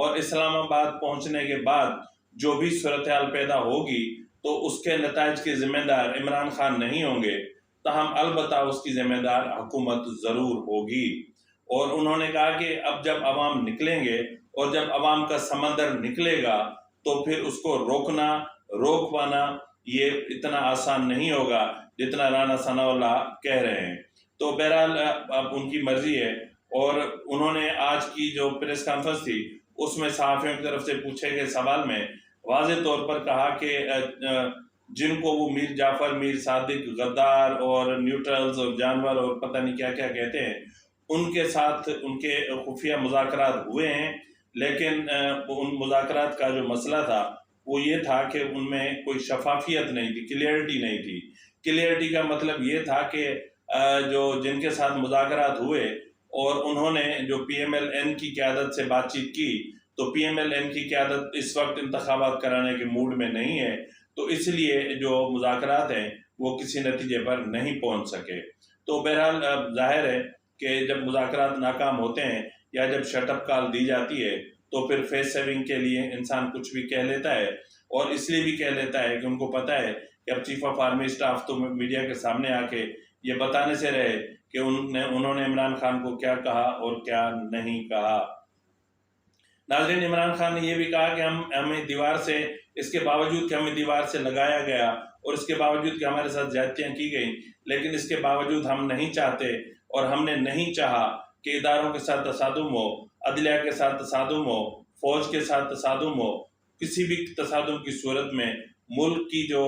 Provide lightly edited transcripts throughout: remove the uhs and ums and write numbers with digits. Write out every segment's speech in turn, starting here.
اور اسلام آباد پہنچنے کے بعد جو بھی صورتحال پیدا ہوگی تو اس کے نتائج کے ذمہ دار عمران خان نہیں ہوں گے، تاہم البتہ اس کی ذمہ دار حکومت ضرور ہوگی۔ اور انہوں نے کہا کہ اب جب عوام نکلیں گے اور جب عوام کا سمندر نکلے گا تو پھر اس کو روک پانا یہ اتنا آسان نہیں ہوگا جتنا رانا ثناء اللہ کہہ رہے ہیں۔ تو بہرحال اب ان کی مرضی ہے۔ اور انہوں نے آج کی جو پریس کانفرنس تھی اس میں صحافیوں کی طرف سے پوچھے گئے سوال میں واضح طور پر کہا کہ جن کو وہ میر جعفر، میر صادق، غدار اور نیوٹرلز اور جانور اور پتہ نہیں کیا کیا کہتے ہیں، ان کے ساتھ ان کے خفیہ مذاکرات ہوئے ہیں، لیکن ان مذاکرات کا جو مسئلہ تھا وہ یہ تھا کہ ان میں کوئی شفافیت نہیں تھی، کلیئرٹی نہیں تھی۔ کلیئرٹی کا مطلب یہ تھا کہ جن کے ساتھ مذاکرات ہوئے اور انہوں نے جو پی ایم ایل این کی قیادت سے بات چیت کی تو پی ایم ایل این کی قیادت اس وقت انتخابات کرانے کے موڈ میں نہیں ہے، تو اس لیے جو مذاکرات ہیں وہ کسی نتیجے پر نہیں پہنچ سکے۔ تو بہرحال ظاہر ہے کہ جب مذاکرات ناکام ہوتے ہیں یا جب شٹ اپ کال دی جاتی ہے تو پھر فیس سیونگ کے لیے انسان کچھ بھی کہہ لیتا ہے، اور اس لیے بھی کہہ لیتا ہے کہ ان کو پتہ ہے کہ اب چیف آف آرمی اسٹاف تو میڈیا کے سامنے آ کے یہ بتانے سے رہے کہ انہوں نے عمران خان کو کیا کہا اور کیا نہیں کہا۔ ناظرین، عمران خان نے یہ بھی کہا کہ ہمیں دیوار سے، اس کے باوجود کہ ہمیں دیوار سے لگایا گیا اور اس کے باوجود کہ ہمارے ساتھ زیادتیاں کی گئیں، لیکن اس کے باوجود ہم نہیں چاہتے اور ہم نے نہیں چاہا کہ اداروں کے ساتھ تصادم ہو، عدلیہ کے ساتھ تصادم ہو، فوج کے ساتھ تصادم ہو۔ کسی بھی تصادم کی صورت میں ملک کی جو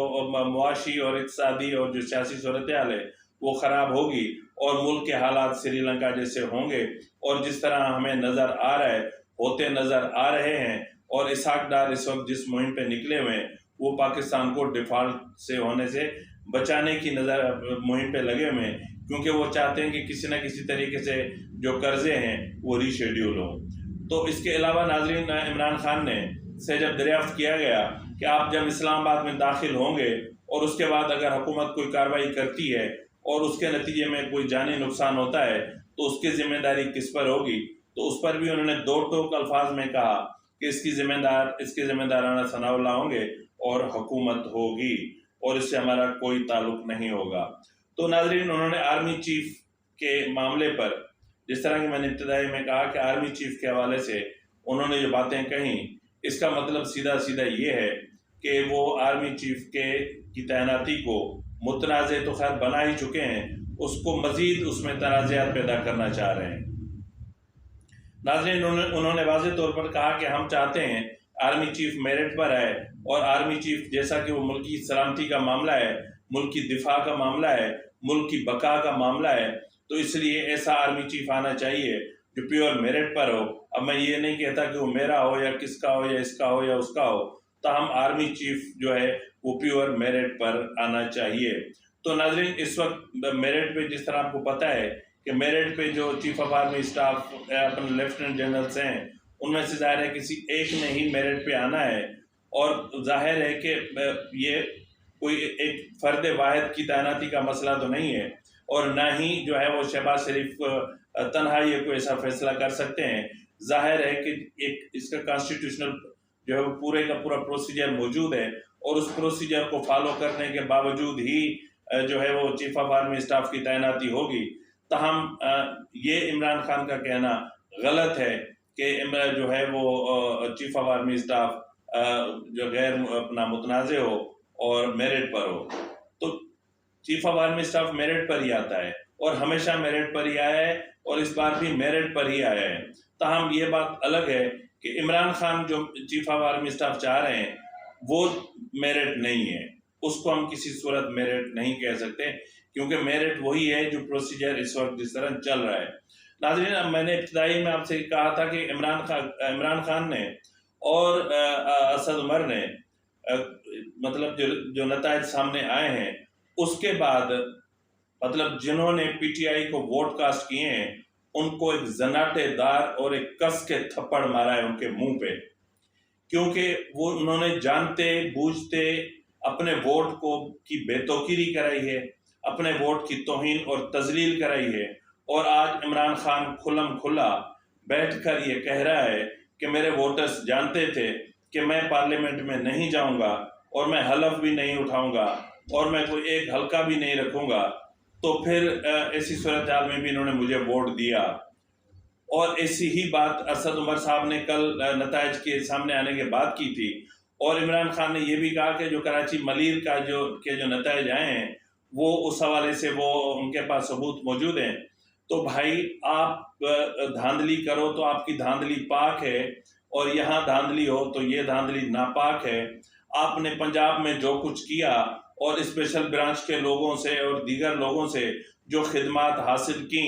معاشی اور اقتصادی اور جو سیاسی صورتحال ہے وہ خراب ہوگی اور ملک کے حالات سری لنکا جیسے ہوں گے، اور جس طرح ہمیں نظر آ رہا ہے، ہوتے نظر آ رہے ہیں۔ اور اسحاق ڈار اس وقت جس مہم پہ نکلے ہوئے ہیں وہ پاکستان کو ڈیفالٹ سے ہونے سے بچانے کی مہم پہ لگے ہوئے ہیں، کیونکہ وہ چاہتے ہیں کہ کسی نہ کسی طریقے سے جو قرضے ہیں وہ ری شیڈیول ہوں۔ تو اس کے علاوہ ناظرین، عمران خان نے سے جب دریافت کیا گیا کہ آپ جب اسلام آباد میں داخل ہوں گے اور اس کے بعد اگر حکومت کوئی کارروائی کرتی ہے اور اس کے نتیجے میں کوئی جانی نقصان ہوتا ہے تو اس کی ذمہ داری کس پر ہوگی، تو اس پر بھی انہوں نے دو ٹوک الفاظ میں کہا کہ اس کے ذمہ دار رانا ثناء اللہ ہوں گے اور حکومت ہوگی، اور اس سے ہمارا کوئی تعلق نہیں ہوگا۔ تو ناظرین، انہوں نے آرمی چیف کے معاملے پر، جس طرح کہ میں نے ابتدائی میں کہا کہ آرمی چیف کے حوالے سے انہوں نے جو باتیں کہیں، اس کا مطلب سیدھا یہ ہے کہ وہ آرمی چیف کی تعیناتی کو متنازع تو خیر بنا ہی چکے ہیں، اس کو مزید اس میں تنازعات پیدا کرنا چاہ رہے ہیں۔ ناظرین، انہوں نے واضح طور پر کہا کہ ہم چاہتے ہیں آرمی چیف میرٹ پر آئے، اور آرمی چیف جیسا کہ وہ ملک کی سلامتی کا معاملہ ہے، ملک کی دفاع کا معاملہ ہے، ملک کی بقا کا معاملہ ہے، تو اس لیے ایسا آرمی چیف آنا چاہیے جو پیور میرٹ پر ہو۔ اب میں یہ نہیں کہتا کہ وہ میرا ہو یا کس کا ہو یا اس کا ہو یا اس کا ہو، تاہم آرمی چیف جو ہے وہ پیور میرٹ پر آنا چاہیے۔ تو ناظرین، اس وقت میرٹ پہ جس طرح آپ کو پتہ ہے کہ میرٹ پہ جو چیف آف آرمی اسٹاف اپنے لیفٹیننٹ جنرلز ہیں ان میں سے ظاہر ہے کسی ایک نے ہی میرٹ پہ آنا ہے، اور ظاہر ہے کہ یہ کوئی ایک فرد واحد کی تعیناتی کا مسئلہ تو نہیں ہے، اور نہ ہی جو ہے وہ شہباز شریف تنہا یہ کوئی ایسا فیصلہ کر سکتے ہیں۔ ظاہر ہے کہ ایک اس کا کانسٹیٹیوشنل جو ہے وہ پورے کا پورا پروسیجر موجود ہے، اور اس پروسیجر کو فالو کرنے کے باوجود ہی جو ہے وہ چیف آف آرمی اسٹاف کی تعیناتی ہوگی۔ تاہم یہ عمران خان کا کہنا غلط ہے کہ جو ہے وہ چیف آف آرمی اسٹاف جو غیر اپنا متنازع ہو اور میرٹ پر ہو۔ تو chief of army staff merit پر ہی آتا ہے اور ہمیشہ میرٹ پر ہی آیا ہے، اور اس بار بھی میرٹ پر ہی آیا ہے۔ تاہم یہ بات الگ ہے کہ عمران خان جو چیف آف آرمی اسٹاف چاہ رہے ہیں وہ میرٹ نہیں ہے، اس کو ہم کسی صورت میرٹ نہیں کہہ سکتے، کیونکہ میرٹ وہی ہے جو پروسیجر اس وقت جس طرح چل رہا ہے۔ ناظرین، اب میں نے ابتدائی میں آپ سے کہا تھا کہ عمران خان نے اور اسد عمر نے مطلب جو نتائج سامنے آئے ہیں اس کے بعد مطلب جنہوں نے پی ٹی آئی کو ووٹ کاسٹ کیے ہیں ان کو ایک زناٹے دار اور ایک کس کے تھپڑ مارا ہے ان کے منہ پہ، کیونکہ وہ انہوں نے جانتے بوجھتے اپنے ووٹ کی بے توقیری کرائی ہے، اپنے ووٹ کی توہین اور تذلیل کرائی ہے، اور آج عمران خان کھلم کھلا بیٹھ کر یہ کہہ رہا ہے کہ میرے ووٹرز جانتے تھے کہ میں پارلیمنٹ میں نہیں جاؤں گا اور میں حلف بھی نہیں اٹھاؤں گا اور میں کوئی ایک حلقہ بھی نہیں رکھوں گا، تو پھر ایسی صورتحال میں بھی انہوں نے مجھے ووٹ دیا۔ اور ایسی ہی بات اسد عمر صاحب نے کل نتائج کے سامنے آنے کے بعد کی تھی، اور عمران خان نے یہ بھی کہا کہ جو کراچی ملیر کا جو نتائج آئے ہیں وہ اس حوالے سے وہ ان کے پاس ثبوت موجود ہیں۔ تو بھائی آپ دھاندلی کرو تو آپ کی دھاندلی پاک ہے، اور یہاں دھاندلی ہو تو یہ دھاندلی ناپاک ہے۔ آپ نے پنجاب میں جو کچھ کیا اور اسپیشل برانچ کے لوگوں سے اور دیگر لوگوں سے جو خدمات حاصل کی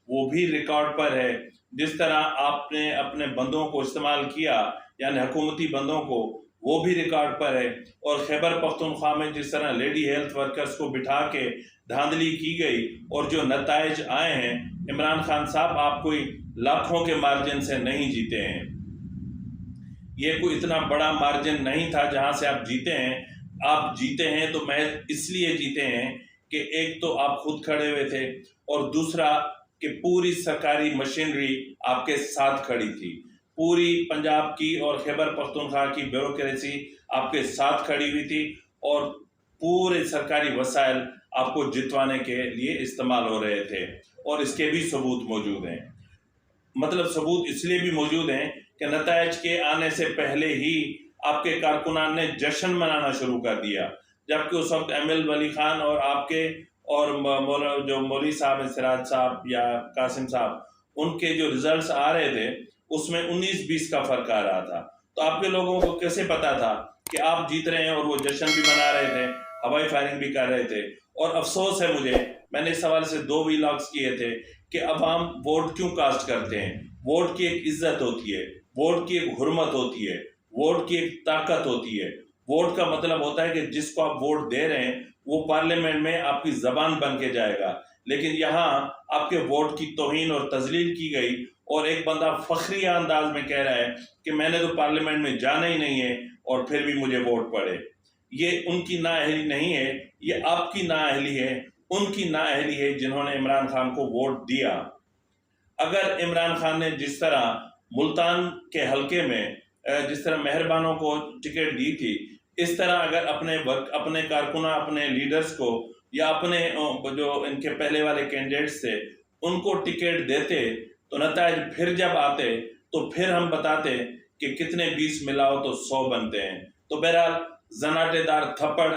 وہ بھی ریکارڈ پر ہے۔ جس طرح آپ نے اپنے بندوں کو استعمال کیا، یعنی حکومتی بندوں کو، وہ بھی ریکارڈ پر ہے۔ اور خیبر پختونخوا میں جس طرح لیڈی ہیلتھ ورکرز کو بٹھا کے دھاندلی کی گئی اور جو نتائج آئے ہیں، عمران خان صاحب آپ کوئی لاکھوں کے مارجن سے نہیں جیتے ہیں۔ یہ کوئی اتنا بڑا مارجن نہیں تھا جہاں سے آپ جیتے ہیں۔ آپ جیتے ہیں تو محض اس لیے جیتے ہیں کہ ایک تو آپ خود کھڑے ہوئے تھے، اور دوسرا کہ پوری سرکاری مشینری آپ کے ساتھ کھڑی تھی۔ پوری پنجاب کی اور خیبر پختونخوا کی بیوروکریسی آپ کے ساتھ کھڑی ہوئی تھی، اور پورے سرکاری وسائل آپ کو جتوانے کے لیے استعمال ہو رہے تھے، اور اس کے بھی ثبوت موجود ہیں۔ مطلب ثبوت اس لیے بھی موجود ہیں کہ نتائج کے آنے سے پہلے ہی آپ کے کارکنان نے جشن منانا شروع کر دیا، جبکہ اس وقت ایم ایل ولی خان اور آپ کے اور جو مولوی صاحب ہیں سراج صاحب یا قاسم صاحب، ان کے جو ریزلٹس آ رہے تھے اس میں 19-20 کا فرق آ رہا تھا۔ تو آپ کے لوگوں کو کیسے پتا تھا کہ آپ جیت رہے ہیں؟ اور وہ جشن بھی منا رہے تھے، ہوائی فائرنگ بھی کر رہے تھے۔ اور افسوس ہے مجھے، میں نے اس حوالے سے 2 ویلاگز کیے تھے کہ عوام ووٹ کیوں کاسٹ کرتے ہیں۔ ووٹ کی ایک عزت ہوتی ہے، ووٹ کی ایک حرمت ہوتی ہے، ووٹ کی ایک طاقت ہوتی ہے۔ ووٹ کا مطلب ہوتا ہے کہ جس کو آپ ووٹ دے رہے ہیں وہ پارلیمنٹ میں آپ کی زبان بن کے جائے گا، لیکن یہاں آپ کے ووٹ کی توہین اور تذلیل کی گئی، اور ایک بندہ فخریہ انداز میں کہہ رہا ہے کہ میں نے تو پارلیمنٹ میں جانا ہی نہیں ہے اور پھر بھی مجھے ووٹ پڑے۔ یہ ان کی نااہلی نہیں ہے، یہ آپ کی نااہلی ہے، ان کی نااہلی ہے جنہوں نے عمران خان کو ووٹ دیا۔ اگر عمران خان نے جس طرح ملتان کے حلقے میں جس طرح مہربانوں کو ٹکٹ دی تھی، اس طرح اگر اپنے کارکنوں، اپنے لیڈرز کو، یا اپنے جو ان کے پہلے والے کینڈیڈیٹس تھے ان کو ٹکٹ دیتے تو نتائج پھر جب آتے تو پھر ہم بتاتے کہ کتنے 20 ملاؤ تو 100 بنتے ہیں۔ تو بہرحال زناٹے دار تھپڑ،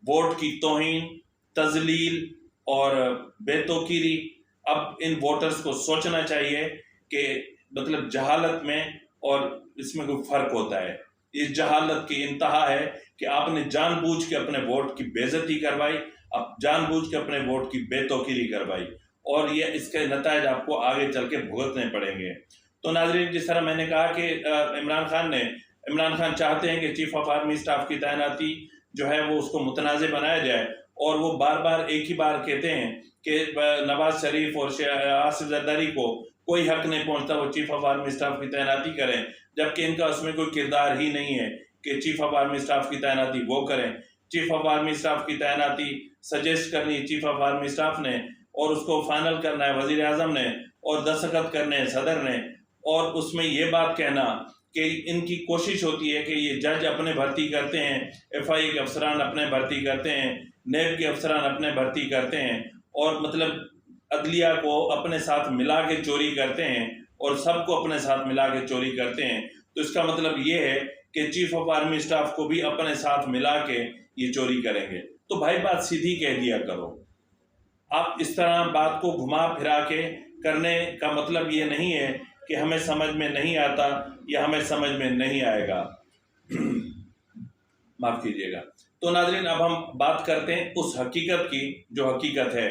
ووٹ کی توہین، تذلیل اور بے توقیری، اب ان ووٹرز کو سوچنا چاہیے کہ مطلب جہالت میں اور اس میں کوئی فرق ہوتا ہے۔ اس جہالت کی انتہا ہے کہ آپ نے جان بوجھ کے اپنے ووٹ کی بے عزتی کروائی، اب جان بوجھ کے اپنے ووٹ کی بے توقیری کروائی، اور یہ اس کے نتائج آپ کو آگے چل کے بھگتنے پڑیں گے۔ تو ناظرین، جس طرح میں نے کہا کہ عمران خان چاہتے ہیں کہ چیف آف آرمی اسٹاف کی تعیناتی جو ہے وہ اس کو متنازع بنایا جائے، اور وہ بار بار ایک ہی بار کہتے ہیں کہ نواز شریف اور آصف زرداری کو کوئی حق نہیں پہنچتا وہ چیف آف آرمی اسٹاف کی تعیناتی کریں، جبکہ ان کا اس میں کوئی کردار ہی نہیں ہے کہ چیف آف آرمی اسٹاف کی تعیناتی وہ کریں۔ چیف آف آرمی اسٹاف کی تعیناتی سجیسٹ کرنی چیف آف آرمی اسٹاف نے، اور اس کو فائنل کرنا ہے وزیر اعظم نے، اور دستخط کرنے ہیں صدر نے، اور اس میں یہ بات کہنا کہ ان کی کوشش ہوتی ہے کہ یہ جج اپنے بھرتی کرتے ہیں، ایف آئی اے کے افسران اپنے بھرتی کرتے ہیں، نیب کے افسران اپنے بھرتی کرتے ہیں، اور مطلب عدلیہ کو اپنے ساتھ ملا کے چوری کرتے ہیں، اور سب کو اپنے ساتھ ملا کے چوری کرتے ہیں۔ تو اس کا مطلب یہ ہے کہ چیف آف آرمی اسٹاف کو بھی اپنے ساتھ ملا کے یہ چوری کریں گے۔ تو بھائی بات سیدھی کہہ دیا کرو۔ آپ اس طرح بات کو گھما پھرا کے کرنے کا مطلب یہ نہیں ہے کہ ہمیں سمجھ میں نہیں آتا یا ہمیں سمجھ میں نہیں آئے گا۔ معاف کیجیے گا۔ تو ناظرین، اب ہم بات کرتے ہیں اس حقیقت کی جو حقیقت ہے،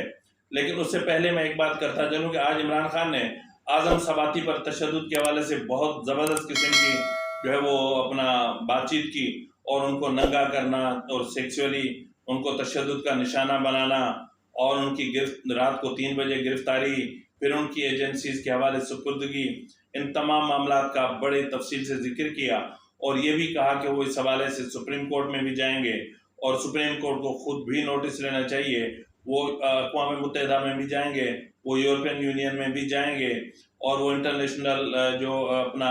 لیکن اس سے پہلے میں ایک بات کرتا چلوں کہ آج عمران خان نے اعظم سباتی پر تشدد کے حوالے سے بہت زبردست قسم کی جو ہے وہ اپنا بات چیت کی، اور ان کو ننگا کرنا اور سیکسولی ان کو تشدد کا نشانہ بنانا، اور ان کی رات کو 3 بجے گرفتاری، پھر ان کی ایجنسیز کے حوالے سپردگی، ان تمام معاملات کا بڑے تفصیل سے ذکر کیا، اور یہ بھی کہا کہ وہ اس حوالے سے سپریم کورٹ میں بھی جائیں گے، اور سپریم کورٹ کو خود بھی نوٹس لینا چاہیے، وہ اقوام متحدہ میں بھی جائیں گے، وہ یورپین یونین میں بھی جائیں گے، اور وہ انٹرنیشنل جو اپنا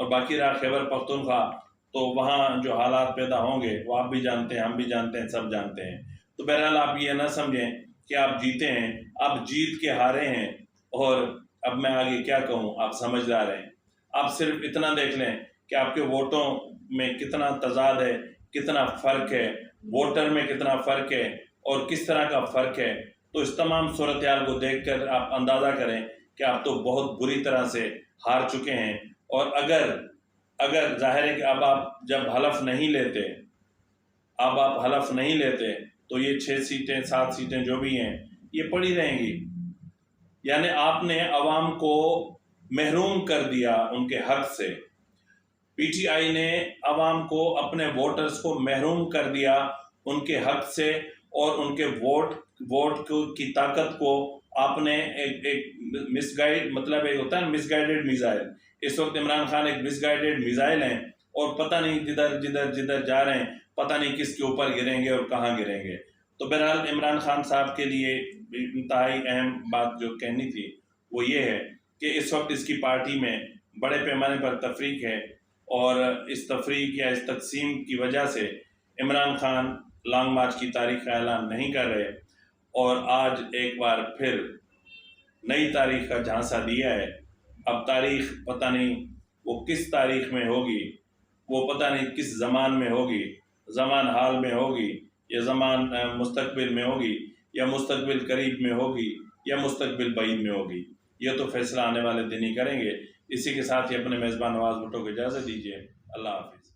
اور باقی رہا خیبر پختونخوا، تو وہاں جو حالات پیدا ہوں گے وہ آپ بھی جانتے ہیں، ہم بھی جانتے ہیں، سب جانتے ہیں۔ تو بہرحال آپ یہ نہ سمجھیں کہ آپ جیتے ہیں، آپ جیت کے ہارے ہیں، اور اب میں آگے کیا کہوں، آپ سمجھدار ہیں۔ آپ صرف اتنا دیکھ لیں کہ آپ کے ووٹوں میں کتنا تضاد ہے، کتنا فرق ہے، ووٹر میں کتنا فرق ہے اور کس طرح کا فرق ہے۔ تو اس تمام صورتحال کو دیکھ کر آپ اندازہ کریں کہ آپ تو بہت بری طرح سے ہار چکے ہیں۔ اور اگر ظاہر ہے کہ اب آپ جب حلف نہیں لیتے، تو یہ 6 سیٹیں 7 سیٹیں جو بھی ہیں یہ پڑی رہیں گی۔ یعنی آپ نے عوام کو محروم کر دیا ان کے حق سے۔ پی ٹی آئی نے عوام کو، اپنے ووٹرز کو محروم کر دیا ان کے حق سے، اور ان کے ووٹ کی طاقت کو آپ نے ایک مس گائیڈ، مطلب ایک ہوتا ہے مس گائیڈڈ میزائل۔ اس وقت عمران خان ایک مس گائیڈڈ میزائل ہیں، اور پتہ نہیں جدھر جا رہے ہیں، پتہ نہیں کس کے اوپر گریں گے اور کہاں گریں گے۔ تو بہرحال عمران خان صاحب کے لیے انتہائی اہم بات جو کہنی تھی وہ یہ ہے کہ اس وقت اس کی پارٹی میں بڑے پیمانے پر تفریق ہے، اور اس تفریق یا اس تقسیم کی وجہ سے عمران خان لانگ مارچ کی تاریخ کا اعلان نہیں کر رہے، اور آج ایک بار پھر نئی تاریخ کا جھانسا دیا ہے۔ اب تاریخ پتہ نہیں وہ کس تاریخ میں ہوگی، وہ پتہ نہیں کس زمان میں ہوگی، زمان حال میں ہوگی، یا زمان مستقبل میں ہوگی، یا مستقبل قریب میں ہوگی، یا مستقبل بعید میں ہوگی۔ یہ تو فیصلہ آنے والے دن ہی کریں گے۔ اسی کے ساتھ ہی اپنے میزبان نواز بھٹو کو اجازت دیجیے۔ اللہ حافظ۔